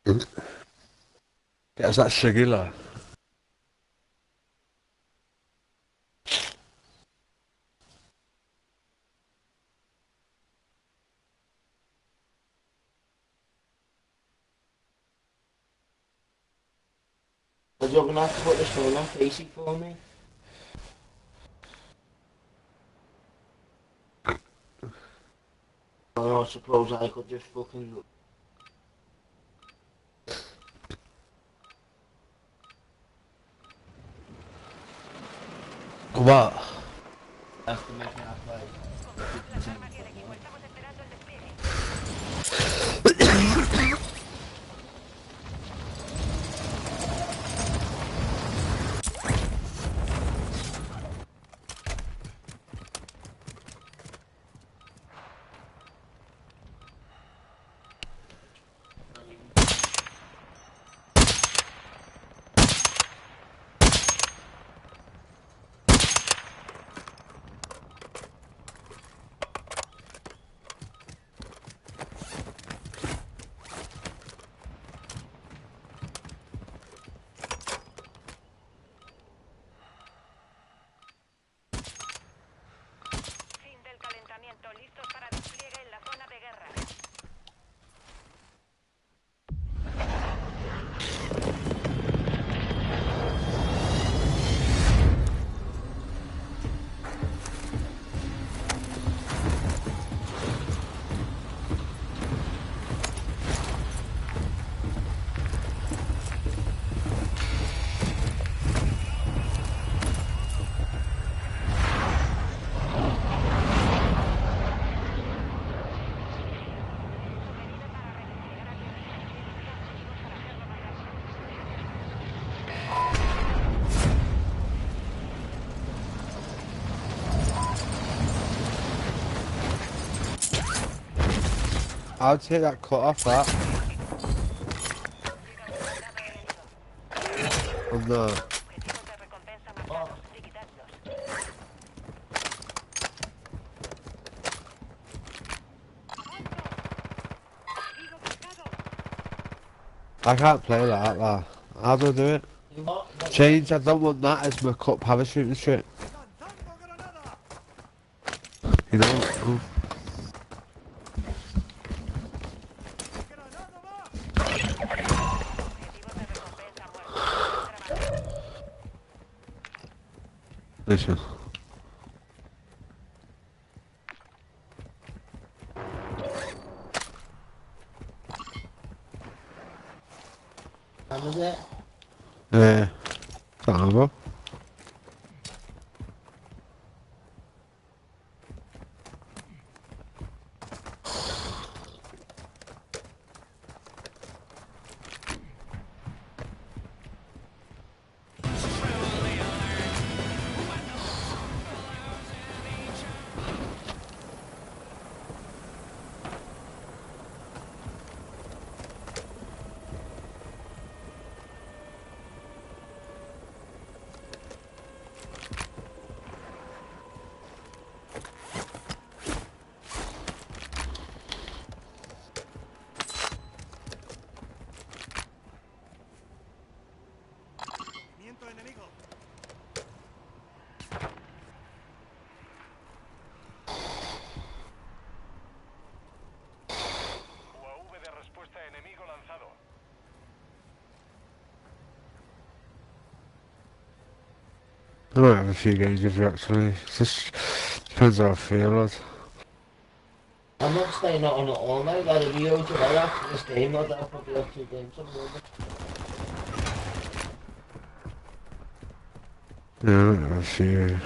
Get us that Shigila. Are you gonna have to put the phone on Casey for me? I suppose I could just fucking... What? Have to make me have like 50 Fin del calentamiento, listos para despliegue en la zona de guerra. I'll take that cut off that. Oh no. Objetivos de recompensa marcados. Liquidadlos. I can't play like that. How do I do it? What? Change, I don't want that as my cut parachuting shit. You know? Oh, Objetivos de recompensa muertos. Buen trabajo. listen. How was it? Bravo. UAV de respuesta enemigo lanzado. I might have a few games with you actually. It just depends how I feel, lad. I'm not staying out on it all night. Like, if you go today after this game, I'll probably have 2 games on the other. Yeah, I might have a few.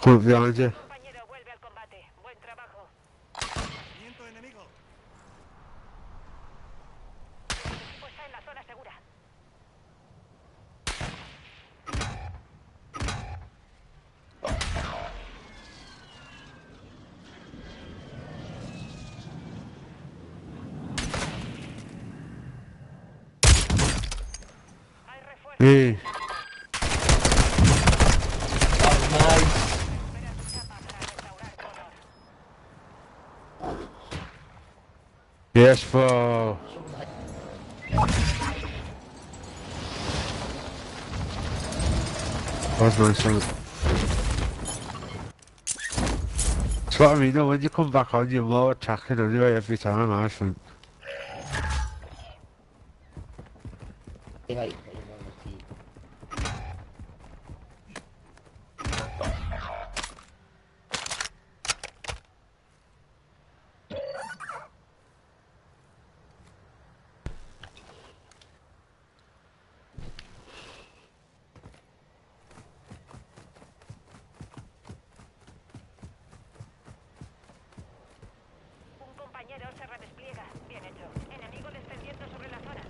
Come up behind you. Compañero, vuelve al combate. Buen trabajo. Sí. Oh, nice. Recupera tu chapa para restaurar tu honor. Yes, for... That's nice, isn't it? That's what I mean, though, when you come back on, you're more attacking anyway every time, I think. They like putting on the team. Un compañero se redespliega. Bien hecho. Enemigo descendiendo sobre la zona.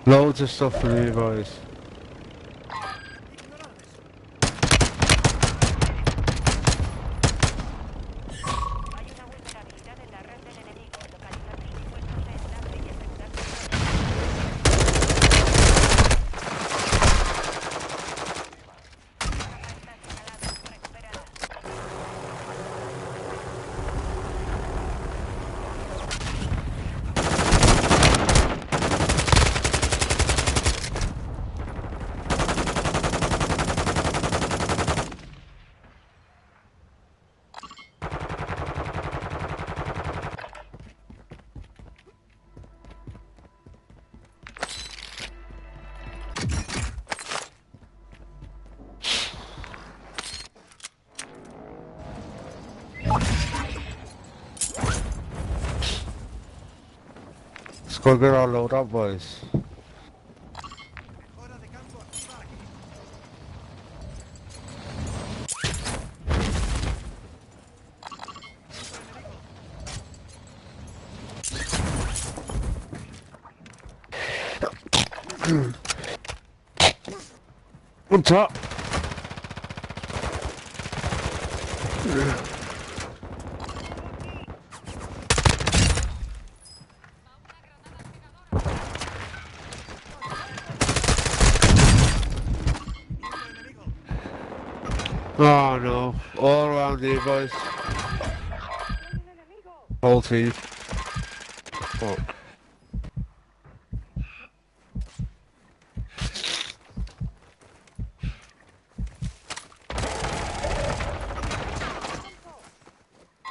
Loads of stuff for me, boys. Hay una vulnerabilidad en la red del enemigo. Localizar sus impuestos de enlace y asegurar su zona. Capa está señalada. Recuperada. Let's go get our load up, boys. On top. Oh no, all around here, boys. Whole team. Fuck.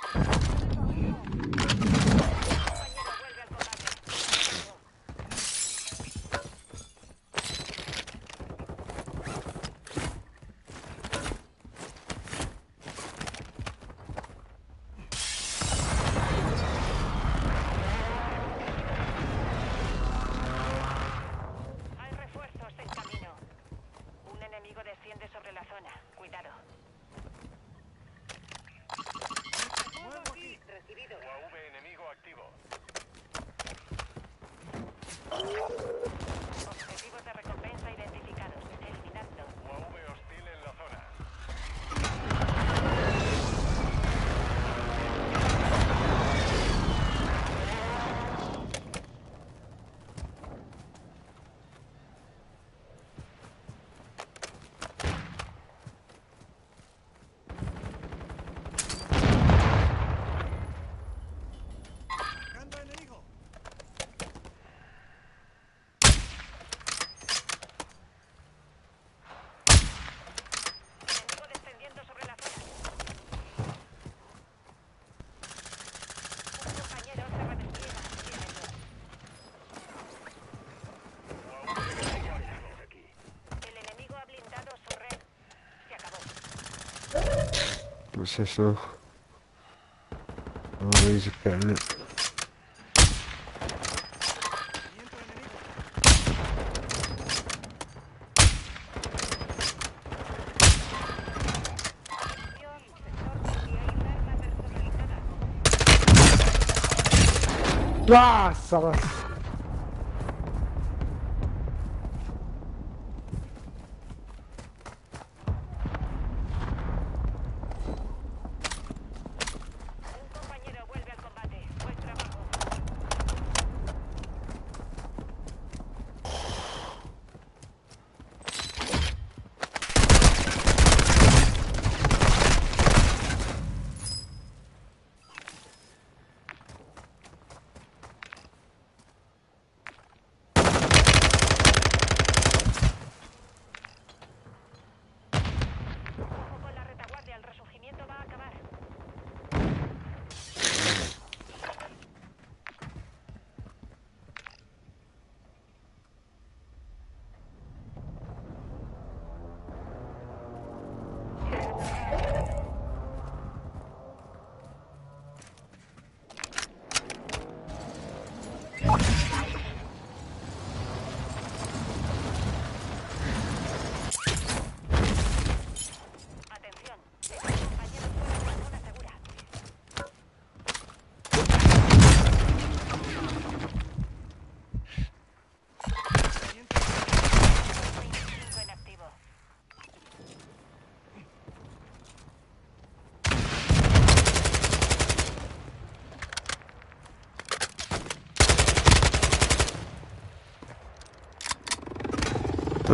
Compañero vuelve al combate. Hay refuerzos en camino. Un enemigo desciende sobre la zona. Cuidado. Recibido. UAV enemigo activo. Objetivos de recompensa identificados. Eliminadlos. UAV hostil en la zona. Enemigo descendiendo sobre la zona. Un compañero se redespliega. Bien hecho. El enemigo ha blindado su red. Se acabó. What's this though? Oh, he's getting it. Ah, Salas. Un compañero vuelve al combate. Buen trabajo.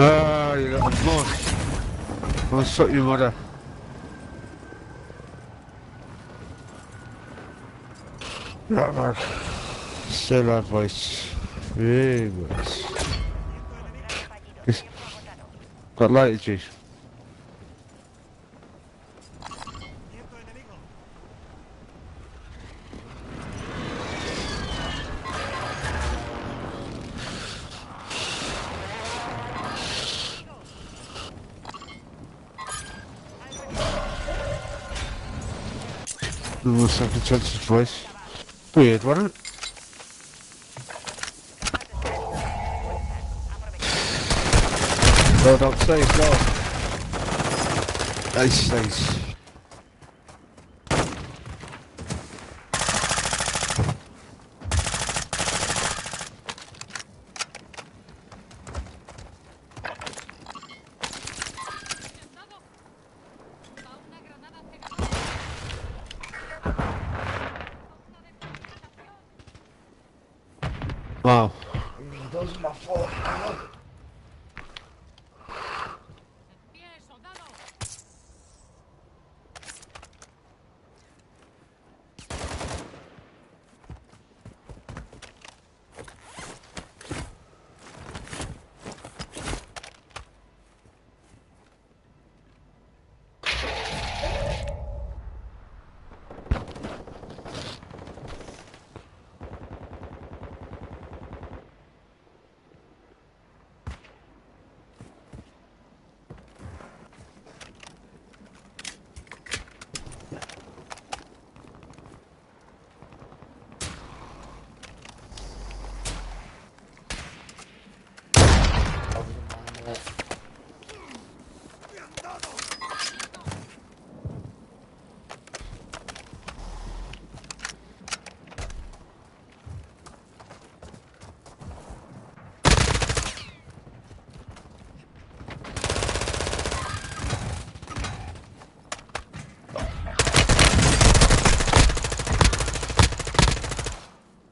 Ah, you little boss. I'll suck your mother. Right, man. Still that voice. Very much. Fallido. Yes. Tiempo agotado. Got lighted, G. Second chances voice. Weird, wasn't it? Hold up, save, go. Nice, nice. Wow. Those are my fault.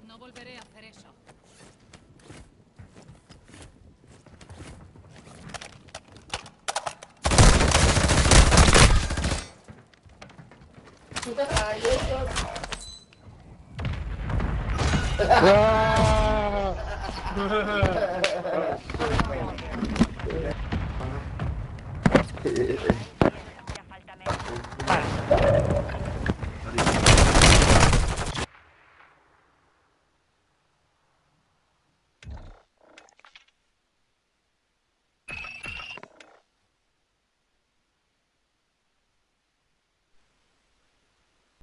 No volveré a hacer eso. Ah!